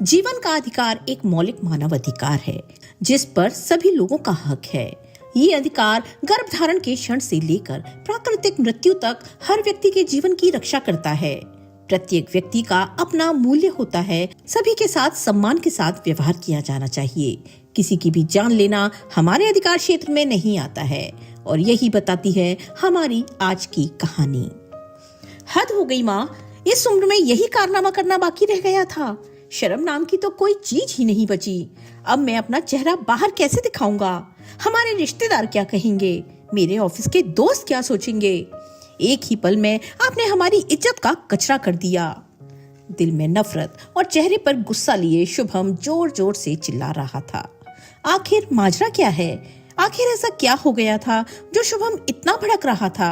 जीवन का अधिकार एक मौलिक मानव अधिकार है जिस पर सभी लोगों का हक है। ये अधिकार गर्भधारण के क्षण से लेकर प्राकृतिक मृत्यु तक हर व्यक्ति के जीवन की रक्षा करता है। प्रत्येक व्यक्ति का अपना मूल्य होता है। सभी के साथ सम्मान के साथ व्यवहार किया जाना चाहिए। किसी की भी जान लेना हमारे अधिकार क्षेत्र में नहीं आता है और यही बताती है हमारी आज की कहानी। हद हो गई माँ, इस उम्र में यही कारनामा करना बाकी रह गया था। शर्म नाम की तो कोई चीज ही नहीं बची। अब मैं अपना चेहरा बाहर कैसे दिखाऊंगा? हमारे रिश्तेदार क्या कहेंगे? मेरे ऑफिस के दोस्त क्या सोचेंगे? एक ही पल में आपने हमारी इज्जत का कचरा कर दिया। दिल में नफरत और चेहरे पर गुस्सा लिए शुभम जोर जोर से चिल्ला रहा था। आखिर माजरा क्या है? आखिर ऐसा क्या हो गया था जो शुभम इतना भड़क रहा था?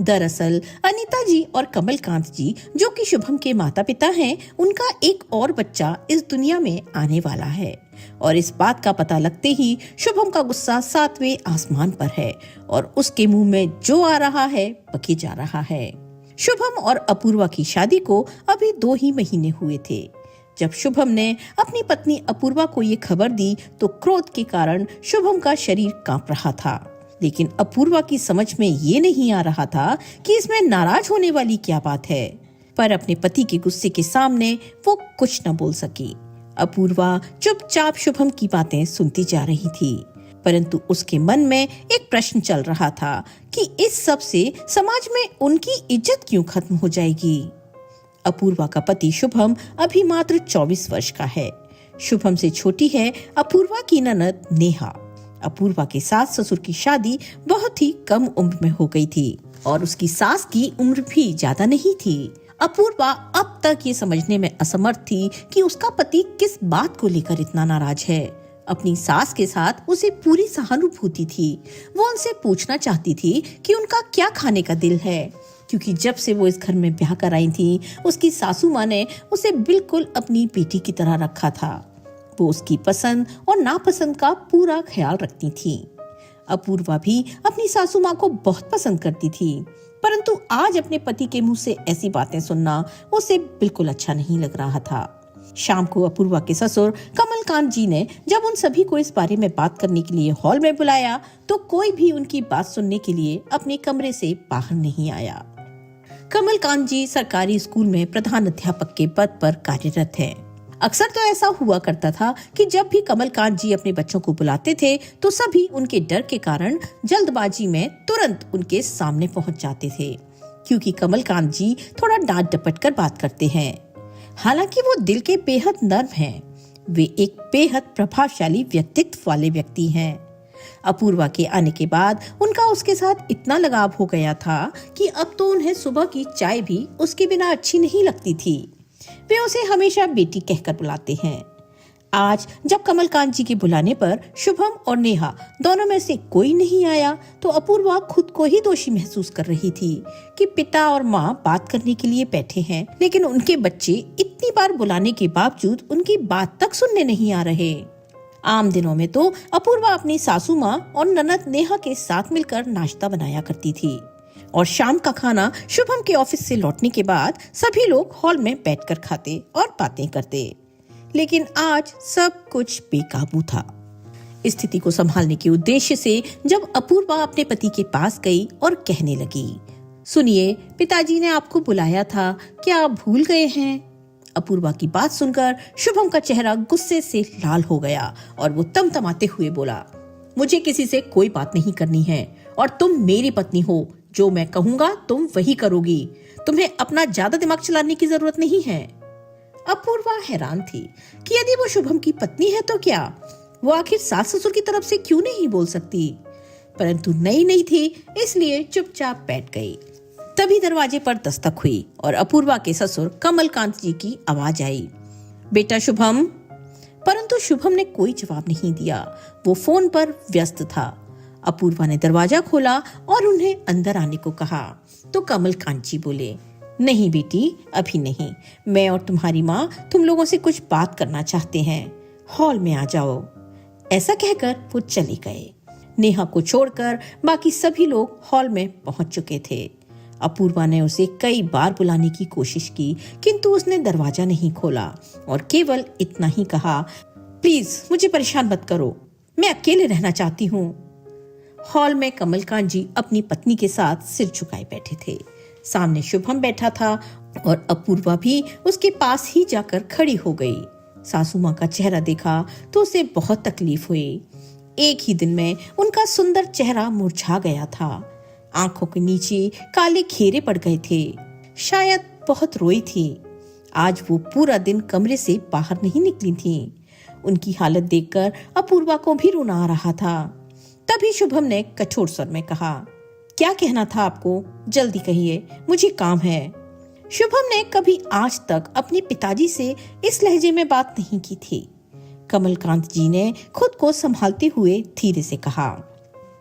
दरअसल अनीता जी और कमलकांत जी, जो कि शुभम के माता पिता हैं, उनका एक और बच्चा इस दुनिया में आने वाला है और इस बात का पता लगते ही शुभम का गुस्सा 7वें आसमान पर है और उसके मुंह में जो आ रहा है बकी जा रहा है। शुभम और अपूर्वा की शादी को अभी 2 ही महीने हुए थे। जब शुभम ने अपनी पत्नी अपूर्वा को ये खबर दी तो क्रोध के कारण शुभम का शरीर कांप रहा था, लेकिन अपूर्वा की समझ में ये नहीं आ रहा था कि इसमें नाराज होने वाली क्या बात है। पर अपने पति के गुस्से के सामने वो कुछ न बोल सकी। अपूर्वा चुपचाप शुभम की बातें सुनती जा रही थी, परंतु उसके मन में एक प्रश्न चल रहा था कि इस सब से समाज में उनकी इज्जत क्यों खत्म हो जाएगी। अपूर्वा का पति शुभम अभी मात्र 24 वर्ष का है। शुभम से छोटी है अपूर्वा की ननद नेहा। अपूर्वा के सास ससुर की शादी बहुत ही कम उम्र में हो गई थी और उसकी सास की उम्र भी ज्यादा नहीं थी। अपूर्वा अब तक ये समझने में असमर्थ थी कि उसका पति किस बात को लेकर इतना नाराज है। अपनी सास के साथ उसे पूरी सहानुभूति थी। वो उनसे पूछना चाहती थी कि उनका क्या खाने का दिल है, क्योंकि जब से वो इस घर में ब्याह कर आई थी उसकी सासू माँ ने उसे बिल्कुल अपनी बेटी की तरह रखा था। वो उसकी पसंद और नापसंद का पूरा ख्याल रखती थी। अपूर्वा भी अपनी सासू माँ को बहुत पसंद करती थी, परंतु आज अपने पति के मुंह से ऐसी बातें सुनना उसे बिल्कुल अच्छा नहीं लग रहा था। शाम को अपूर्वा के ससुर कमलकांत जी ने जब उन सभी को इस बारे में बात करने के लिए हॉल में बुलाया तो कोई भी उनकी बात सुनने के लिए अपने कमरे से बाहर नहीं आया। कमलकांत जी सरकारी स्कूल में प्रधान अध्यापक के पद पर कार्यरत हैं। अक्सर तो ऐसा हुआ करता था कि जब भी कमलकांत जी अपने बच्चों को बुलाते थे तो सभी उनके डर के कारण जल्दबाजी में तुरंत उनके सामने पहुंच जाते थे, क्योंकि कमलकांत जी थोड़ा डांट डपट कर बात करते हैं। हालांकि वो दिल के बेहद नर्म हैं। वे एक बेहद प्रभावशाली व्यक्तित्व वाले व्यक्ति हैं। अपूर्वा के आने के बाद उनका उसके साथ इतना लगाव हो गया था कि अब तो उन्हें सुबह की चाय भी उसके बिना अच्छी नहीं लगती थी। वे उसे हमेशा बेटी कहकर बुलाते हैं। आज जब कमलकांत जी के बुलाने पर शुभम और नेहा दोनों में से कोई नहीं आया तो अपूर्वा खुद को ही दोषी महसूस कर रही थी कि पिता और माँ बात करने के लिए बैठे हैं, लेकिन उनके बच्चे इतनी बार बुलाने के बावजूद उनकी बात तक सुनने नहीं आ रहे। आम दिनों में तो अपूर्वा अपनी सासू माँ और ननद नेहा के साथ मिलकर नाश्ता बनाया करती थी और शाम का खाना शुभम के ऑफिस से लौटने के बाद सभी लोग हॉल में बैठकर खाते और बातें करते। लेकिन आज सब कुछ बेकाबू था। स्थिति को संभालने के उद्देश्य से जब अपूर्वा अपने पति के पास गई और कहने लगी, सुनिए, पिताजी ने आपको बुलाया था, क्या आप भूल गए हैं? अपूर्वा की बात सुनकर शुभम का चेहरा गुस्से से लाल हो गया और वो तमतमाते हुए बोला, मुझे किसी से कोई बात नहीं करनी है और तुम मेरी पत्नी हो। जो मैं कहूंगा तुम वही करोगी। तुम्हें अपना ज्यादा दिमाग चलाने की जरूरत नहीं है। अपूर्वा हैरान थी कि यदि वो शुभम की पत्नी है तो क्या वो आखिर सास ससुर की तरफ से क्यों नहीं बोल सकती, परंतु नई थी इसलिए चुपचाप बैठ गई। तभी दरवाजे पर दस्तक हुई और अपूर्वा के ससुर कमलकांत जी की आवाज आई, बेटा शुभम। परंतु शुभम ने कोई जवाब नहीं दिया। वो फोन पर व्यस्त था। अपूर्वा ने दरवाजा खोला और उन्हें अंदर आने को कहा तो कमलकांत जी बोले, नहीं बेटी, अभी नहीं। मैं और तुम्हारी माँ तुम लोगों से कुछ बात करना चाहते हैं। हॉल में आ जाओ। ऐसा कहकर वो चले गए। नेहा को छोड़कर बाकी सभी लोग हॉल में पहुंच चुके थे। अपूर्वा ने उसे कई बार बुलाने की कोशिश की, किंतु उसने दरवाजा नहीं खोला और केवल इतना ही कहा, प्लीज मुझे परेशान मत करो, मैं अकेले रहना चाहती हूँ। हॉल में कमलकांत जी अपनी पत्नी के साथ सिर झुकाए बैठे थे। सामने शुभम बैठा था और अपूर्वा भी उसके पास ही जाकर खड़ी हो गई। सासू माँ का चेहरा देखा तो उसे बहुत तकलीफ हुई। एक ही दिन में उनका सुंदर चेहरा मुरझा गया था। आंखों के नीचे काले घेरे पड़ गए थे। शायद बहुत रोई थी। आज वो पूरा दिन कमरे से बाहर नहीं निकली थी। उनकी हालत देखकर अपूर्वा को भी रोना आ रहा था। तभी शुभम ने कठोर स्वर में कहा, क्या कहना था आपको? जल्दी कहिए, मुझे काम है। शुभम ने कभी आज तक अपने पिताजी से इस लहजे में बात नहीं की थी। कमलकांत जी ने खुद को संभालते हुए धीरे से कहा,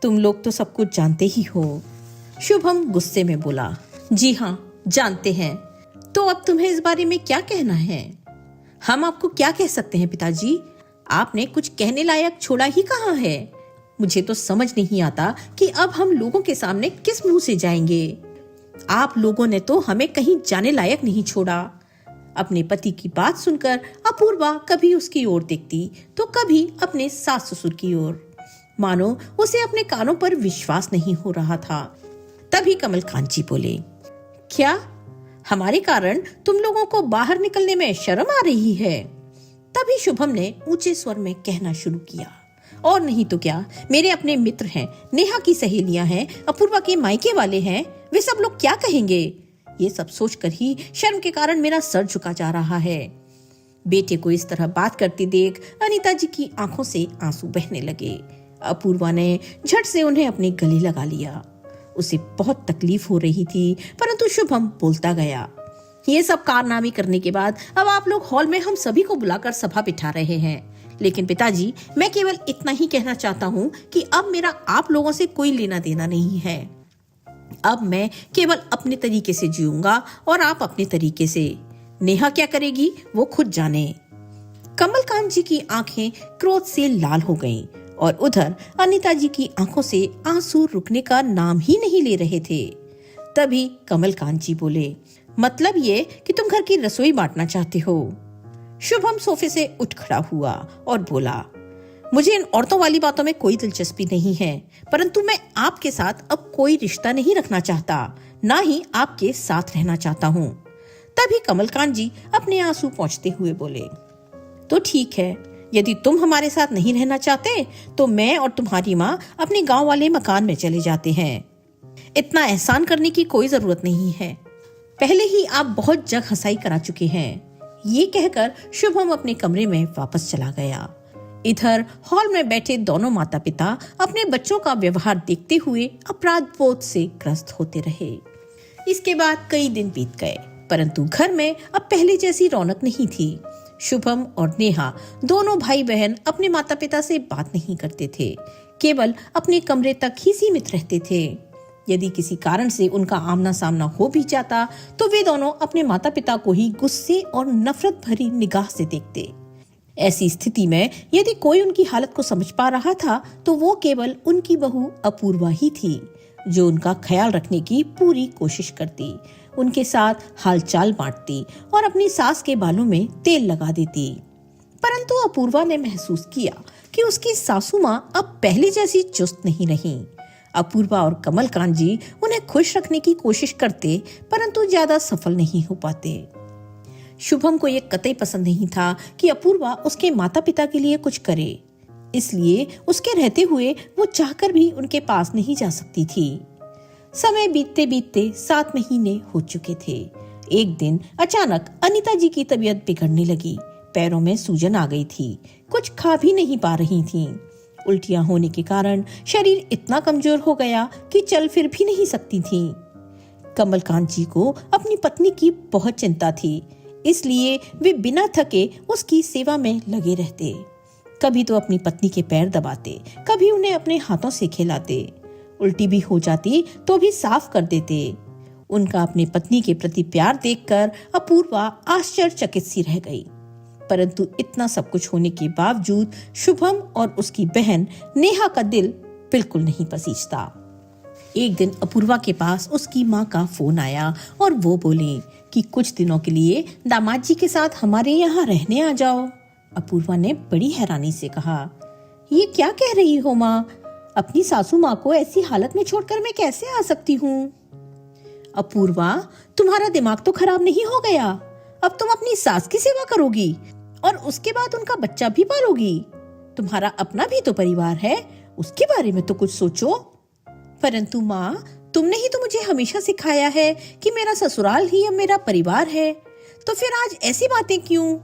तुम लोग तो सब कुछ जानते ही हो। शुभम गुस्से में बोला, जी हाँ जानते हैं, तो अब तुम्हें इस बारे में क्या कहना है? हम आपको क्या कह सकते हैं पिताजी? आपने कुछ कहने लायक छोड़ा ही कहाँ है? मुझे तो समझ नहीं आता कि अब हम लोगों के सामने किस मुंह से जाएंगे। आप लोगों ने तो हमें कहीं जाने लायक नहीं छोड़ा। अपने पति की बात सुनकर अपूर्वा कभी उसकी ओर देखती तो कभी अपने सास ससुर की ओर, मानो उसे अपने कानों पर विश्वास नहीं हो रहा था। तभी कमलकांत जी बोले, क्या हमारे कारण तुम लोगों को बाहर निकलने में शर्म आ रही है? तभी शुभम ने ऊंचे स्वर में कहना शुरू किया, और नहीं तो क्या, मेरे अपने मित्र हैं, नेहा की सहेलियां हैं, अपूर्वा के मायके वाले हैं, वे सब लोग क्या कहेंगे? ये सब सोचकर ही शर्म के कारण मेरा सर झुका जा रहा है। बेटे को इस तरह बात करते देख अनीता जी की आंखों से आंसू बहने लगे। अपूर्वा ने झट से उन्हें अपने गले लगा लिया। उसे बहुत तकलीफ हो रही थी, परंतु शुभम बोलता गया, ये सब कारनामे करने के बाद अब आप लोग हॉल में हम सभी को बुलाकर सभा बिठा रहे हैं। लेकिन पिताजी, मैं केवल इतना ही कहना चाहता हूँ कि अब मेरा आप लोगों से कोई लेना देना नहीं है। अब मैं केवल अपने तरीके से जीऊंगा और आप अपने तरीके से। नेहा क्या करेगी वो खुद जाने। कमलकांत जी की आंखें क्रोध से लाल हो गईं और उधर अनीता जी की आंखों से आंसू रुकने का नाम ही नहीं ले रहे थे। तभी कमलकांत जी बोले, मतलब ये कि तुम घर की रसोई बांटना चाहते हो? शुभम सोफे से उठ खड़ा हुआ और बोला, मुझे इन औरतों वाली बातों में कोई दिलचस्पी नहीं है, परंतु मैं आपके साथ अब कोई रिश्ता नहीं रखना चाहता, ना ही आपके साथ रहना चाहता हूँ। तभी कमलकांत जी अपने आंसू पोंछते हुए बोले, तो ठीक है, यदि तुम हमारे साथ नहीं रहना चाहते तो मैं और तुम्हारी माँ अपने गांव वाले मकान में चले जाते हैं। इतना एहसान करने की कोई जरूरत नहीं है, पहले ही आप बहुत जग हंसाई करा चुके हैं। ये कहकर शुभम अपने कमरे में वापस चला गया। इधर हॉल में बैठे दोनों माता पिता अपने बच्चों का व्यवहार देखते हुए अपराध बोध से ग्रस्त होते रहे। इसके बाद कई दिन बीत गए, परंतु घर में अब पहले जैसी रौनक नहीं थी। शुभम और नेहा दोनों भाई बहन अपने माता पिता से बात नहीं करते थे, केवल अपने कमरे तक ही सीमित रहते थे। यदि किसी कारण से उनका आमना सामना हो भी जाता तो वे दोनों अपने माता पिता को ही गुस्से और नफरत भरी निगाह से देखते। ऐसी स्थिति में यदि कोई उनकी हालत को समझ पा रहा था तो वो केवल उनकी बहू अपूर्वा ही थी, जो उनका ख्याल रखने की पूरी कोशिश करती, उनके साथ हालचाल बांटती और अपनी सास के बालों में तेल लगा देती। परंतु अपूर्वा ने महसूस किया कि उसकी सासू माँ अब पहले जैसी चुस्त नहीं रही। अपूर्वा और कमलकांत जी उन्हें खुश रखने की कोशिश करते, परंतु ज्यादा सफल नहीं हो पाते। शुभम को ये कतई पसंद नहीं था कि अपूर्वा उसके माता पिता के लिए कुछ करे, इसलिए उसके रहते हुए वो चाहकर भी उनके पास नहीं जा सकती थी। समय बीतते बीतते 7 महीने हो चुके थे। एक दिन अचानक अनीता जी की तबीयत बिगड़ने लगी। पैरों में सूजन आ गई थी, कुछ खा भी नहीं पा रही थीं। उल्टियां होने के कारण शरीर इतना कमजोर हो गया कि चल फिर भी नहीं सकती थीं। कमलकांत जी को अपनी पत्नी की बहुत चिंता थी, इसलिए वे बिना थके उसकी सेवा में लगे रहते। कभी तो अपनी पत्नी के पैर दबाते, कभी उन्हें अपने हाथों से खिलाते। उल्टी भी हो जाती तो भी साफ कर देते। उनका अपनी पत्नी के प्रति प्यार देखकर अपूर्वा आश्चर्यचकित सी रह गई। परंतु इतना सब कुछ होने के बावजूद शुभम और उसकी बहन नेहा का दिल बिल्कुल नहीं पसीजता। एक दिन अपूर्वा के पास उसकी माँ का फोन आया और वो बोली कि कुछ दिनों के लिए दामाद जी के साथ हमारे यहाँ रहने आ जाओ। अपूर्वा ने बड़ी हैरानी से कहा, ये क्या कह रही हो माँ? अपनी सासू माँ को ऐसी हालत में छोड़कर मैं कैसे आ सकती हूँ? अपूर्वा, तुम्हारा दिमाग तो खराब नहीं हो गया? अब तुम अपनी सास की सेवा करोगी और उसके बाद उनका बच्चा भी पालोगी। तुम्हारा अपना भी तो परिवार है, उसके बारे में तो कुछ सोचो। परंतु माँ, तुमने ही तो मुझे हमेशा सिखाया है कि मेरा ससुराल ही अब मेरा परिवार है, तो फिर आज ऐसी बातें क्यों?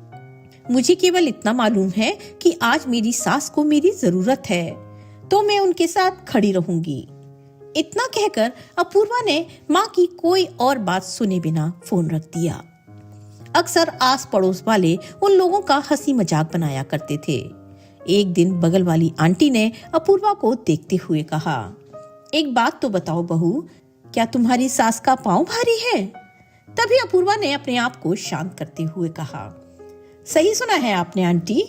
मुझे केवल इतना मालूम है कि आज मेरी सास को मेरी जरूरत है, तो मैं उनके साथ खड़ी रहूंगी। इतना कहकर अपूर्वा ने माँ की कोई और बात सुने बिना फोन रख दिया। अक्सर आस पड़ोस वाले उन लोगों का हंसी मजाक बनाया करते थे। एक दिन बगल वाली आंटी ने अपूर्वा को देखते हुए कहा, एक बात तो बताओ बहू, क्या तुम्हारी सास का पांव भारी है? तभी अपूर्वा ने अपने आप को शांत करते हुए कहा, सही सुना है आपने आंटी,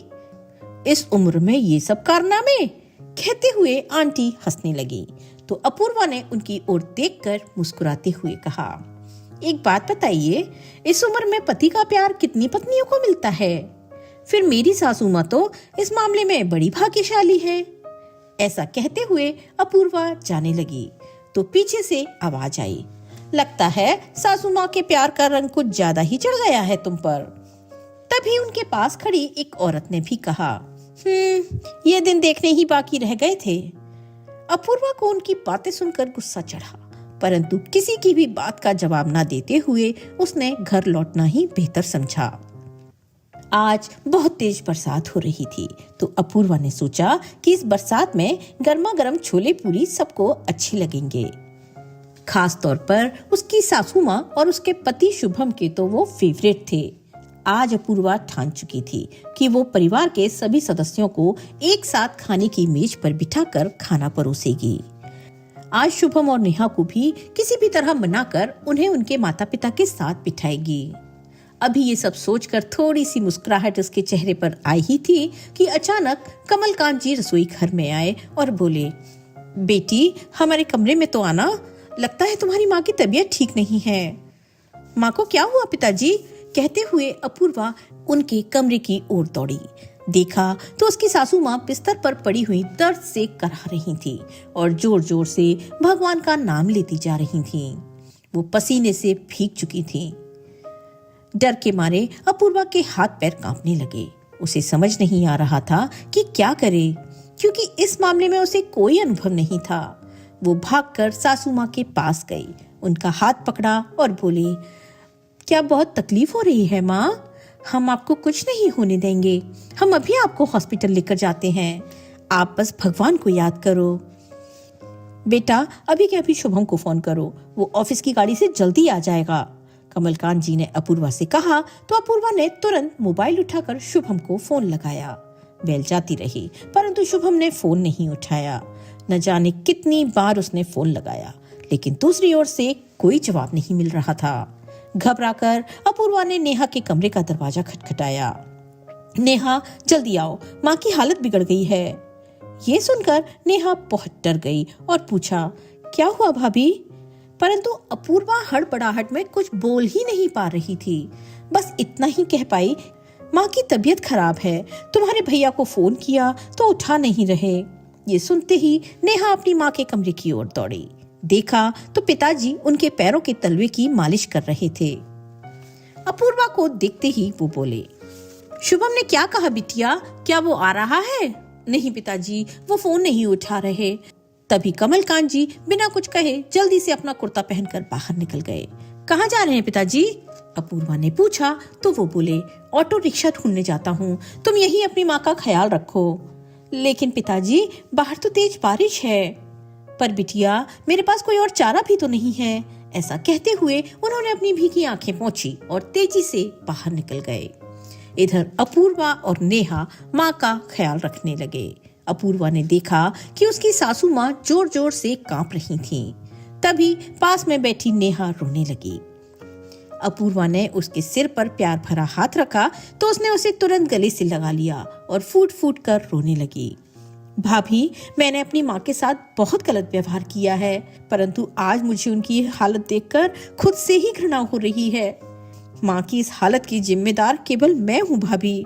इस उम्र में ये सब कारनामे। कहते हुए आंटी हंसने लगी तो अपूर्वा ने उनकी ओर देखकर मुस्कुराते हुए कहा, एक बात बताइए, इस उम्र में पति का प्यार कितनी पत्नियों को मिलता है? फिर मेरी सासू माँ तो इस मामले में बड़ी भाग्यशाली है। ऐसा कहते हुए अपूर्वा जाने लगी तो पीछे से आवाज आई, लगता है सासू माँ के प्यार का रंग कुछ ज्यादा ही चढ़ गया है तुम पर। तभी उनके पास खड़ी एक औरत ने भी कहा, ये दिन देखने ही बाकी रह गए थे। अपूर्वा को उनकी बातें सुनकर गुस्सा चढ़ा, परंतु किसी की भी बात का जवाब न देते हुए उसने घर लौटना ही बेहतर समझा। आज बहुत तेज बरसात हो रही थी तो अपूर्वा ने सोचा कि इस बरसात में गर्मा गर्म छोले पूरी सबको अच्छे लगेंगे। खास तौर पर उसकी सासू माँ और उसके पति शुभम के तो वो फेवरेट थे। आज अपूर्वा ठान चुकी थी कि वो परिवार के सभी सदस्यों को एक साथ खाने की मेज पर बिठाकर खाना परोसेगी। आज शुभम और नेहा को भी किसी भी तरह मनाकर उन्हें उनके माता पिता के साथ बिठाएगी। अभी ये सब सोचकर थोड़ी सी मुस्कुराहट उसके चेहरे पर आई ही थी कि अचानक कमलकांत जी रसोई घर में आए और बोले, बेटी हमारे कमरे में तो आना, लगता है तुम्हारी माँ की तबीयत ठीक नहीं है। माँ को क्या हुआ पिताजी? कहते हुए अपूर्वा उनके कमरे की ओर दौड़ी। देखा तो उसकी सासू माँ बिस्तर पर पड़ी हुई दर्द से कराह रही थी और जोर जोर से भगवान का नाम लेती जा रही थी। वो पसीने से भीग चुकी थी। डर के मारे अपूर्वा के हाथ पैर कांपने लगे। उसे समझ नहीं आ रहा था कि क्या करे, क्योंकि इस मामले में उसे कोई अनुभव नहीं था। वो भागकर सासू माँ के पास गई, उनका हाथ पकड़ा और बोली, क्या बहुत तकलीफ हो रही है माँ? हम आपको कुछ नहीं होने देंगे, हम अभी आपको हॉस्पिटल लेकर जाते हैं, आप बस भगवान को याद करो। बेटा अभी के अभी शुभम को फोन करो, वो ऑफिस की गाड़ी से जल्दी आ जाएगा। कमलकांत जी ने अपूर्वा से कहा तो अपूर्वा ने तुरंत मोबाइल उठाकर शुभम को फोन लगाया। बेल जाती रही परंतु शुभम ने फोन नहीं उठाया। न जाने कितनी बार उसने फोन लगाया लेकिन दूसरी ओर से कोई जवाब नहीं मिल रहा था। घबराकर अपूर्वा ने नेहा के कमरे का दरवाजा खटखटाया। नेहा जल्दी आओ, माँ की हालत बिगड़ गई है। ये सुनकर नेहा बहुत डर गई और पूछा, क्या हुआ भाभी? परंतु अपूर्वा हड़बड़ाहट में कुछ बोल ही नहीं पा रही थी। बस इतना ही कह पाई, माँ की तबीयत खराब है, तुम्हारे भैया को फोन किया तो उठा नहीं रहे। ये सुनते ही नेहा अपनी माँ के कमरे की ओर दौड़ी। देखा तो पिताजी उनके पैरों के तलवे की मालिश कर रहे थे। अपूर्वा को देखते ही वो बोले, शुभम ने क्या कहा बिटिया, क्या वो आ रहा है? नहीं पिताजी, वो फोन नहीं उठा रहे। तभी कमलकांत जी बिना कुछ कहे जल्दी से अपना कुर्ता पहनकर बाहर निकल गए। कहाँ जा रहे हैं पिताजी? अपूर्वा ने पूछा तो वो बोले, ऑटो रिक्शा ढूंढने जाता हूँ, तुम यही अपनी माँ का ख्याल रखो। लेकिन पिताजी बाहर तो तेज बारिश है। पर बिटिया मेरे पास कोई और चारा भी तो नहीं है। ऐसा कहते हुए उन्होंने अपनी भीगी आंखें पोंछी और तेजी से बाहर निकल गए। इधर अपूर्वा और नेहा माँ का ख्याल रखने लगे। अपूर्वा ने देखा कि उसकी सासू माँ जोर जोर से कांप रही थीं। तभी पास में बैठी नेहा रोने लगी। अपूर्वा ने उसके सिर पर प्यार भरा हाथ रखा तो उसने उसे तुरंत गले से लगा लिया और फूट फूट कर रोने लगी। भाभी, मैंने अपनी माँ के साथ बहुत गलत व्यवहार किया है, परंतु आज मुझे उनकी हालत देखकर खुद से ही घृणा हो रही है। माँ की इस हालत की जिम्मेदार केवल मैं हूँ भाभी।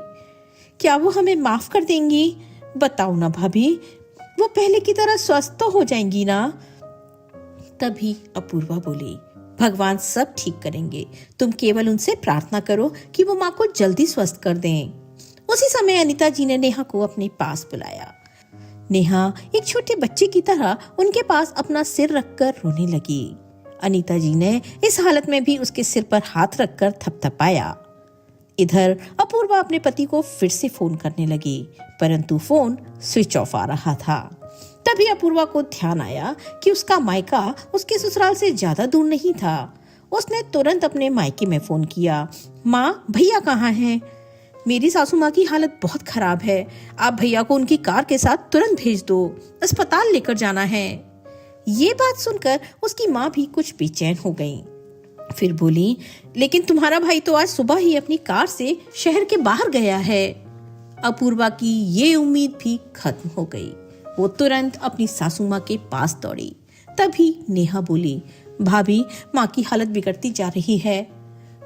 क्या वो हमें माफ कर देंगी? बताओ ना भाभी, वो पहले की तरह स्वस्थ तो हो जाएंगी ना? तभी अपूर्वा बोली, भगवान सब ठीक करेंगे, तुम केवल उनसे प्रार्थना करो कि वो माँ को जल्दी स्वस्थ कर दें। उसी समय अनीता जी ने नेहा को अपने पास बुलाया। नेहा एक छोटे बच्चे की तरह उनके पास अपना सिर रखकर रोने लगी। अनीता जी ने इस हालत में भी उसके सिर पर हाथ रखकर थपथपाया। इधर अपूर्वा अपने पति को फिर से फोन करने लगी, परंतु फोन स्विच ऑफ आ रहा था। तभी अपूर्वा को ध्यान आया कि उसका मायका उसके ससुराल से ज्यादा दूर नहीं था। उसने तुरंत अपने मायके में फोन किया। माँ, भैया कहाँ हैं? मेरी सासू माँ की हालत बहुत खराब है, आप भैया को उनकी कार के साथ तुरंत भेज दो, अस्पताल लेकर जाना है। ये बात सुनकर उसकी माँ भी कुछ बेचैन हो गई। फिर बोली, लेकिन तुम्हारा भाई तो आज सुबह ही अपनी कार से शहर के बाहर गया है। अपूर्वा की ये उम्मीद भी खत्म हो गई। वो तुरंत अपनी सासू माँ के पास दौड़ी। तभी नेहा बोली, भाभी, माँ की हालत बिगड़ती जा रही है।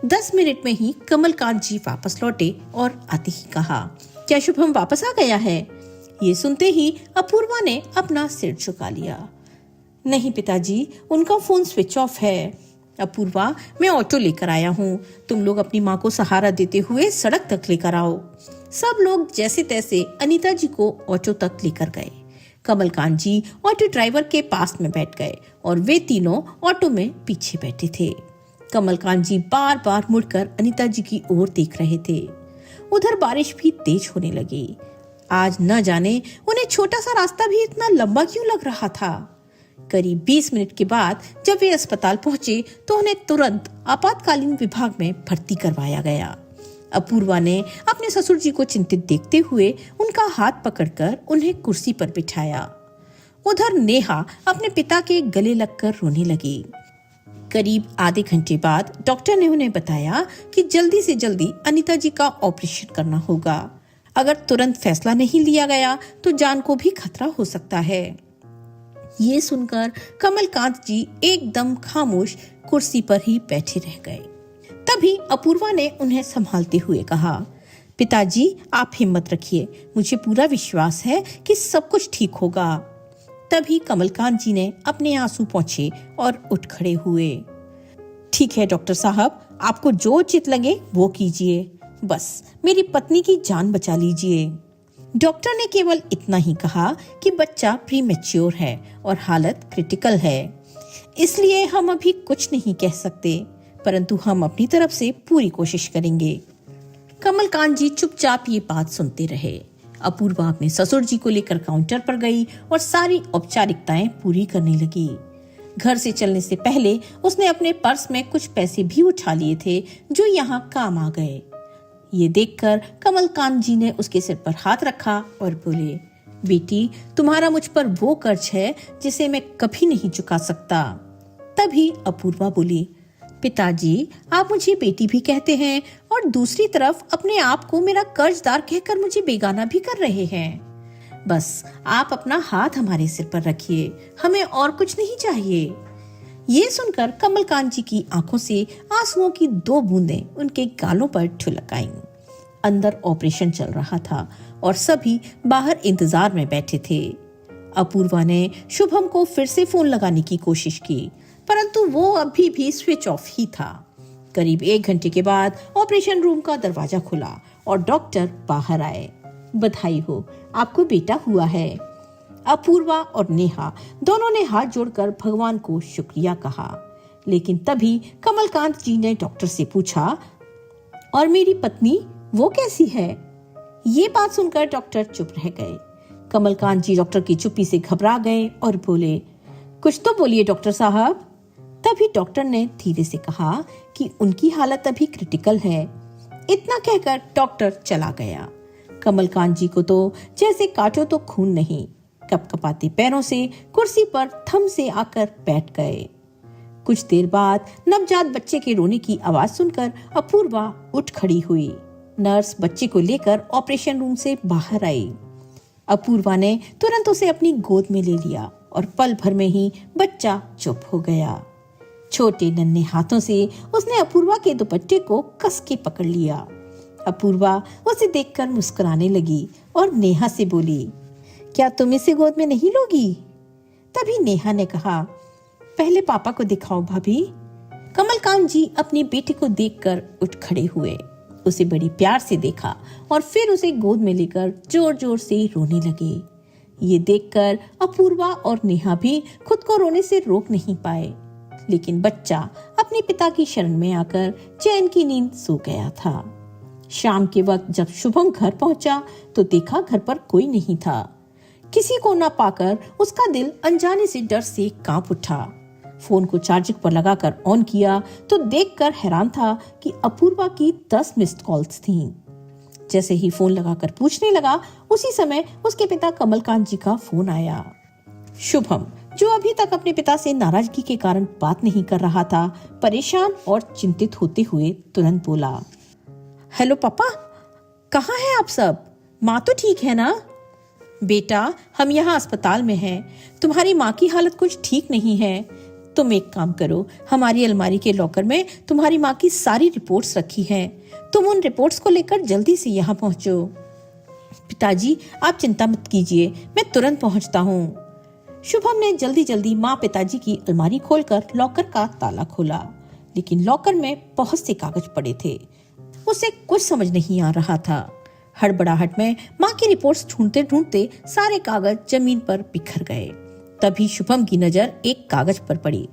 10 मिनट में ही कमलकांत जी वापस लौटे और आते ही कहा, क्या शुभम वापस आ गया है? ये सुनते ही अपूर्वा ने अपना सिर झुका लिया। नहीं पिताजी, उनका फोन स्विच ऑफ है। अपूर्वा, मैं ऑटो लेकर आया हूँ, तुम लोग अपनी माँ को सहारा देते हुए सड़क तक लेकर आओ। सब लोग जैसे तैसे अनीता जी को ऑटो तक लेकर गए। कमलकांत जी ऑटो ड्राइवर के पास में बैठ गए और वे तीनों ऑटो में पीछे बैठे थे। कमलकांत जी बार बार मुड़कर अनीता जी की ओर देख रहे थे। उधर बारिश भी तेज होने लगी। आज न जाने उन्हें छोटा सा रास्ता भी इतना लंबा क्यों लग रहा था। करीब 20 मिनट के बाद जब वे अस्पताल पहुंचे तो उन्हें तुरंत आपातकालीन विभाग में भर्ती करवाया गया। अपूर्वा ने अपने ससुर जी को चिंतित देखते हुए उनका हाथ पकड़कर उन्हें कुर्सी पर बिठाया। उधर नेहा अपने पिता के गले लगकर रोने लगी। करीब आधे घंटे बाद डॉक्टर ने उन्हें बताया कि जल्दी से जल्दी अनीता जी का ऑपरेशन करना होगा। अगर तुरंत फैसला नहीं लिया गया तो जान को भी खतरा हो सकता है। ये सुनकर कमलकांत जी एकदम खामोश कुर्सी पर ही बैठे रह गए। तभी अपूर्वा ने उन्हें संभालते हुए कहा, पिताजी, आप हिम्मत रखिए, मुझे पूरा विश्वास है कि सब कुछ ठीक होगा। तभी कमलकांत जी ने अपने आंसू पोंछे और उठ खड़े हुए। ठीक है डॉक्टर साहब, आपको जो उचित लगे वो कीजिए, बस मेरी पत्नी की जान बचा लीजिए। डॉक्टर ने केवल इतना ही कहा कि बच्चा प्रीमेच्योर है और हालत क्रिटिकल है, इसलिए हम अभी कुछ नहीं कह सकते, परंतु हम अपनी तरफ से पूरी कोशिश करेंगे। कमलकांत जी चुपचाप ये बात सुनते रहे। अपूर्वा अपने ससुर जी को लेकर काउंटर पर गई और सारी औपचारिकताएं पूरी करने लगी। घर से चलने से पहले उसने अपने पर्स में कुछ पैसे भी उठा लिए थे जो यहाँ काम आ गए। ये देखकर कमलकांत जी ने उसके सिर पर हाथ रखा और बोले, बेटी, तुम्हारा मुझ पर वो कर्ज है जिसे मैं कभी नहीं चुका सकता। तभी अपूर्वा बोली, पिताजी, आप मुझे बेटी भी कहते हैं और दूसरी तरफ अपने आप को मेरा कर्जदार कहकर मुझे बेगाना भी कर रहे हैं। बस आप अपना हाथ हमारे सिर पर रखिए, हमें और कुछ नहीं चाहिए। ये सुनकर कमलकांत जी की आंखों से आंसुओं की 2 बूंदें उनके गालों पर ठुलक आईं। अंदर ऑपरेशन चल रहा था और सभी बाहर इंतजार में बैठे थे। अपूर्वा ने शुभम को फिर से फोन लगाने की कोशिश की, परंतु वो अभी भी स्विच ऑफ ही था। करीब 1 घंटे के बाद ऑपरेशन रूम का दरवाजा खुला और डॉक्टर बाहर आए। बधाई हो, आपको बेटा हुआ है। अपूर्वा और नेहा दोनों ने हाथ जोड़कर भगवान को शुक्रिया कहा। लेकिन तभी कमलकांत जी ने डॉक्टर से पूछा, और मेरी पत्नी, वो कैसी है? ये बात सुनकर डॉक्टर चुप रह गए। कमलकांत जी डॉक्टर की चुप्पी से घबरा गए और बोले, कुछ तो बोलिए डॉक्टर साहब। तभी डॉक्टर ने धीरे से कहा कि उनकी हालत अभी क्रिटिकल है। इतना कहकर डॉक्टर चला गया। कमलकांत जी को तो जैसे काटो तो खून नहीं, कपकपाते पैरों से कुर्सी पर थम से आकर बैठ गए। कुछ देर बाद नवजात बच्चे के रोने की आवाज सुनकर अपूर्वा उठ खड़ी हुई। नर्स बच्चे को लेकर ऑपरेशन रूम से बाहर आई। अपूर्वा ने तुरंत उसे अपनी गोद में ले लिया और पल भर में ही बच्चा चुप हो गया। छोटे नन्हे हाथों से उसने अपूर्वा के दुपट्टे को कस के पकड़ लिया। अपूर्वा उसे देखकर मुस्कुराने लगी और नेहा से बोली, क्या तुम इसे गोद में नहीं लोगी? तभी नेहा ने कहा, पहले पापा को दिखाओ भाभी। कमलकांत जी अपनी बेटी को देखकर उठ खड़े हुए, उसे बड़ी प्यार से देखा और फिर उसे गोद में लेकर जोर जोर से रोने लगे। ये देखकर अपूर्वा और नेहा भी खुद को रोने से रोक नहीं पाए, लेकिन बच्चा अपने पिता की शरण में आकर चैन की नींद सो गया था। शाम के वक्त जब शुभम घर पहुंचा तो देखा घर पर कोई नहीं था। किसी को न पाकर उसका दिल अनजाने से डर से कांप उठा। फोन को चार्जिंग पर लगाकर ऑन किया तो देखकर हैरान था कि अपूर्वा की 10 मिस्ड कॉल्स थीं। जैसे ही फोन लगाकर पूछने लगा, उसी समय उसके पिता कमलकांत जी का फोन आया। शुभम, जो अभी तक अपने पिता से नाराजगी के कारण बात नहीं कर रहा था, परेशान और चिंतित होते हुए तुरंत बोला, हेलो पापा, कहाँ हैं आप सब? माँ तो ठीक है ना? बेटा, हम यहाँ अस्पताल में हैं। तुम्हारी माँ की हालत कुछ ठीक नहीं है। तुम एक काम करो, हमारी अलमारी के लॉकर में तुम्हारी माँ की सारी रिपोर्ट्स रखी हैं। तुम उन रिपोर्ट्स को लेकर जल्दी से यहाँ पहुँचो। पिताजी, आप चिंता मत कीजिए, मैं तुरंत पहुँचता हूँ। शुभम ने जल्दी जल्दी माँ पिताजी की अलमारी खोलकर लॉकर का ताला खोला, लेकिन लॉकर में बहुत से कागज पड़े थे। उसे कुछ समझ नहीं आ रहा था। हड़बड़ाहट में माँ की रिपोर्ट्स ढूंढते ढूंढते सारे कागज जमीन पर बिखर गए। तभी शुभम की नजर एक कागज पर पड़ी,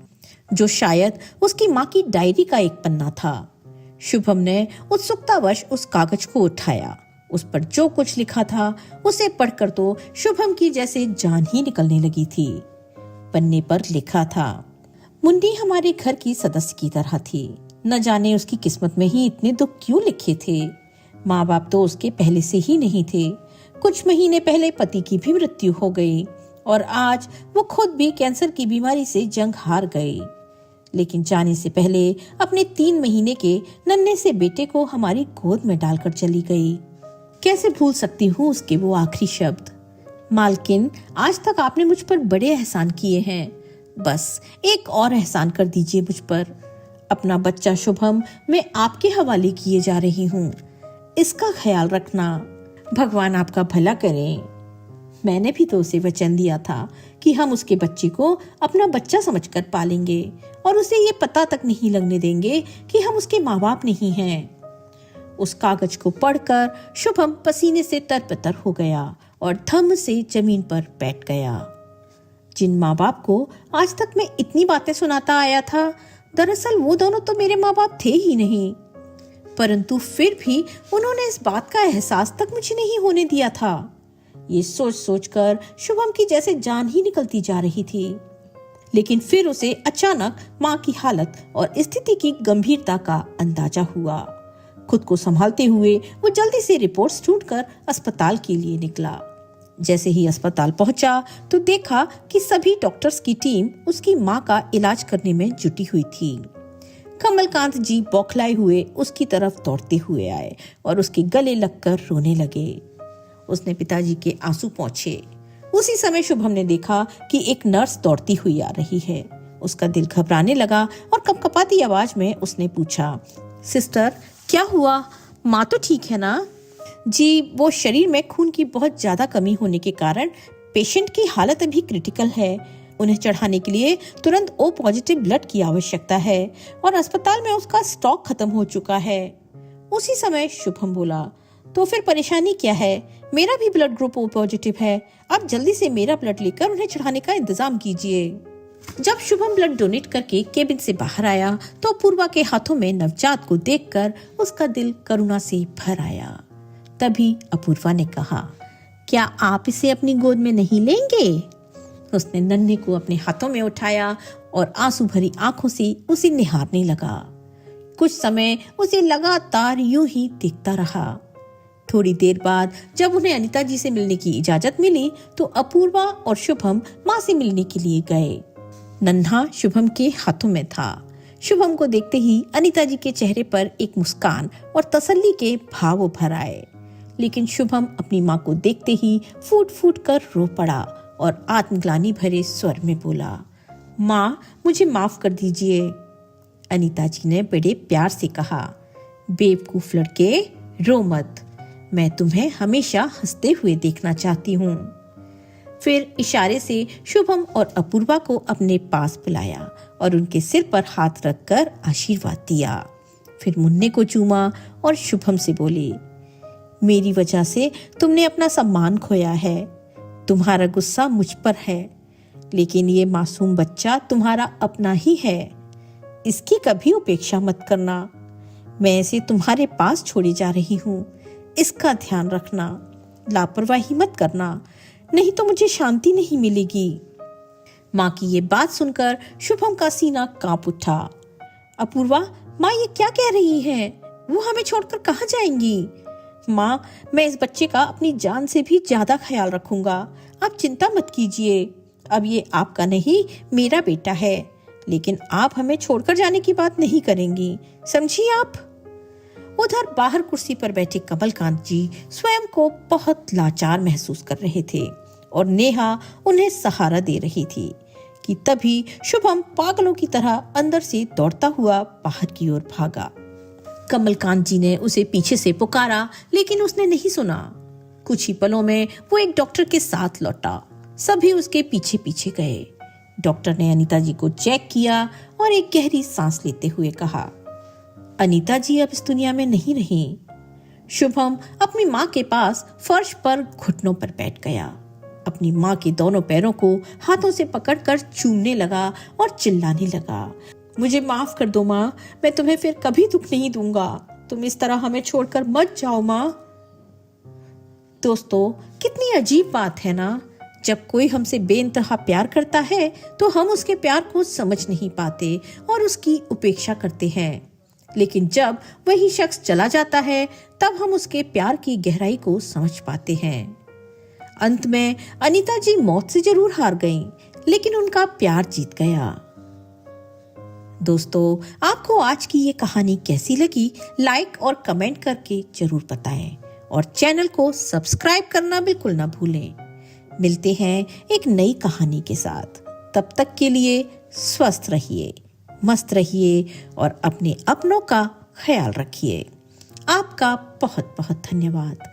जो शायद उसकी माँ की डायरी का एक पन्ना था। शुभम ने उत्सुकतावश उस कागज को उठाया। उस पर जो कुछ लिखा था उसे पढ़कर तो शुभम की जैसे जान ही निकलने लगी थी। पन्ने पर लिखा था, मुन्नी हमारे घर की सदस्य की तरह थी। न जाने उसकी किस्मत में ही इतने दुख क्यों लिखे थे। माँ बाप तो उसके पहले से ही नहीं थे। कुछ महीने पहले पति की भी मृत्यु हो गई और आज वो खुद भी कैंसर की बीमारी से जंग हार गई। लेकिन जाने से पहले अपने 3 महीने के नन्हे से बेटे को हमारी गोद में डालकर चली गई। कैसे भूल सकती हूँ उसके वो आखिरी शब्द। मालकिन, आज तक आपने मुझ पर बड़े एहसान किए हैं, बस एक और एहसान कर दीजिए मुझ पर। अपना बच्चा शुभम मैं आपके हवाले किए जा रही हूँ, इसका ख्याल रखना। भगवान आपका भला करें। मैंने भी तो उसे वचन दिया था कि हम उसके बच्चे को अपना बच्चा समझकर पालेंगे और उसे ये पता तक नहीं लगने देंगे कि हम उसके माँ बाप नहीं हैं। उस कागज को पढ़कर शुभम पसीने से तरबतर हो गया और धम से जमीन पर बैठ गया। जिन माँ बाप को आज तक मैं इतनी बातें सुनाता आया था, दरअसल वो दोनों तो मेरे माँ बाप थे ही नहीं। परंतु फिर भी उन्होंने इस बात का एहसास तक मुझे नहीं होने दिया था। ये सोच सोचकर शुभम की जैसे जान ही निकलती जा रही थी। लेकिन फिर उसे अचानक माँ की हालत और स्थिति की गंभीरता का अंदाजा हुआ। खुद को संभालते हुए वो जल्दी से रिपोर्ट्स ढूंढकर अस्पताल के लिए निकला। जैसे ही अस्पताल पहुंचा तो देखा कि सभी डॉक्टर्स की टीम उसकी माँ का इलाज करने में जुटी हुई थी। कमलकांत जी बौखलाए हुए उसकी तरफ दौड़ते हुए आए और उसके गले लगकर रोने लगे। उसने पिताजी के आंसू पोंछे। उसी समय शुभम ने देखा कि एक नर्स दौड़ती हुई आ रही है। उसका दिल घबराने लगा और कपकपाती आवाज में उसने पूछा, सिस्टर, क्या हुआ? माँ तो ठीक है ना? जी, वो शरीर में खून की बहुत ज्यादा कमी होने के कारण पेशेंट की हालत अभी क्रिटिकल है। उन्हें चढ़ाने के लिए तुरंत O पॉजिटिव ब्लड की आवश्यकता है और अस्पताल में उसका स्टॉक खत्म हो चुका है। उसी समय शुभम बोला, तो फिर परेशानी क्या है? मेरा भी ब्लड ग्रुप O पॉजिटिव है। आप जल्दी से मेरा ब्लड लेकर उन्हें चढ़ाने का इंतजाम कीजिए। जब शुभम ब्लड डोनेट करके केबिन से बाहर आया तो अपूर्वा के हाथों में नवजात को देखकर उसका दिल करुणा से भर आया। तभी अपूर्वा ने कहा, क्या आप इसे अपनी गोद में नहीं लेंगे? उसने नन्हे को अपने हाथों में उठाया और आंसू भरी आंखों से उसे निहारने लगा। कुछ समय उसे लगातार यूं ही देखता रहा। थोड़ी देर बाद जब उन्हें अनीता जी से मिलने की इजाजत मिली तो अपूर्वा और शुभम माँ से मिलने के लिए गए। नन्हा शुभम के हाथों में था। शुभम को देखते ही अनीता जी के चेहरे पर एक मुस्कान और तसल्ली के भाव उभर आए। लेकिन शुभम अपनी माँ को देखते ही फूट फूट कर रो पड़ा और आत्मग्लानि भरे स्वर में बोला, माँ मुझे माफ कर दीजिए। अनीता जी ने बड़े प्यार से कहा, बेवकूफ लड़के, रो मत, मैं तुम्हें हमेशा हंसते हुए देखना चाहती हूँ। फिर इशारे से शुभम और अपूर्वा को अपने पास बुलाया और उनके सिर पर हाथ रखकर आशीर्वाद दिया। फिर मुन्ने को चूमा और शुभम से बोली, मेरी वजह से तुमने अपना सम्मान खोया है, तुम्हारा गुस्सा मुझ पर है, लेकिन ये मासूम बच्चा तुम्हारा अपना ही है, इसकी कभी उपेक्षा मत करना। मैं इसे तुम्हारे पास छोड़ी जा रही हूँ, इसका ध्यान रखना, लापरवाही मत करना, नहीं तो मुझे शांति नहीं मिलेगी। माँ की ये बात सुनकर शुभम का सीना कांप उठा। अपूर्वा, माँ ये क्या कह रही है? वो हमें छोड़कर कहाँ जाएंगी? माँ, मैं इस बच्चे का अपनी जान से भी ज्यादा ख्याल रखूंगा, आप चिंता मत कीजिए। अब ये आपका नहीं, मेरा बेटा है, लेकिन आप हमें छोड़कर जाने की बात नहीं करेंगी, समझी आप? उधर बाहर कुर्सी पर बैठे कमलकांत जी स्वयं को बहुत लाचार महसूस कर रहे थे और नेहा उन्हें सहारा दे रही थी कि तभी शुभम पागलों की तरह अंदर से दौड़ता हुआ बाहर की ओर भागा। कमलकांत जी ने उसे पीछे से पुकारा, लेकिन उसने नहीं सुना। कुछ ही पलों में वो एक डॉक्टर के साथ लौटा। सभी उसके पीछे पीछे गए। डॉक्टर ने अनीता जी को चेक किया और एक गहरी सांस लेते हुए कहा, अनीता जी अब इस दुनिया में नहीं रही। शुभम अपनी माँ के पास फर्श पर घुटनों पर बैठ गया। अपनी माँ के दोनों पैरों को हाथों से पकड़कर चूमने लगा और चिल्लाने लगा, मुझे माफ कर दो माँ, मैं तुम्हें फिर कभी दुख नहीं दूंगा, तुम इस तरह हमें छोड़कर मत जाओ माँ। दोस्तों, कितनी अजीब बात है ना, जब कोई हमसे बेइंतहा प्यार करता है तो हम उसके प्यार को समझ नहीं पाते और उसकी उपेक्षा करते हैं, लेकिन जब वही शख्स चला जाता है तब हम उसके प्यार की गहराई को समझ पाते हैं। अंत में अनीता जी मौत से जरूर हार गईं, लेकिन उनका प्यार जीत गया। दोस्तों, आपको आज की ये कहानी कैसी लगी, लाइक और कमेंट करके जरूर बताएं और चैनल को सब्सक्राइब करना बिल्कुल ना भूलें। मिलते हैं एक नई कहानी के साथ, तब तक के लिए स्वस्थ रहिए, मस्त रहिए और अपने अपनों का ख्याल रखिए। आपका बहुत बहुत धन्यवाद।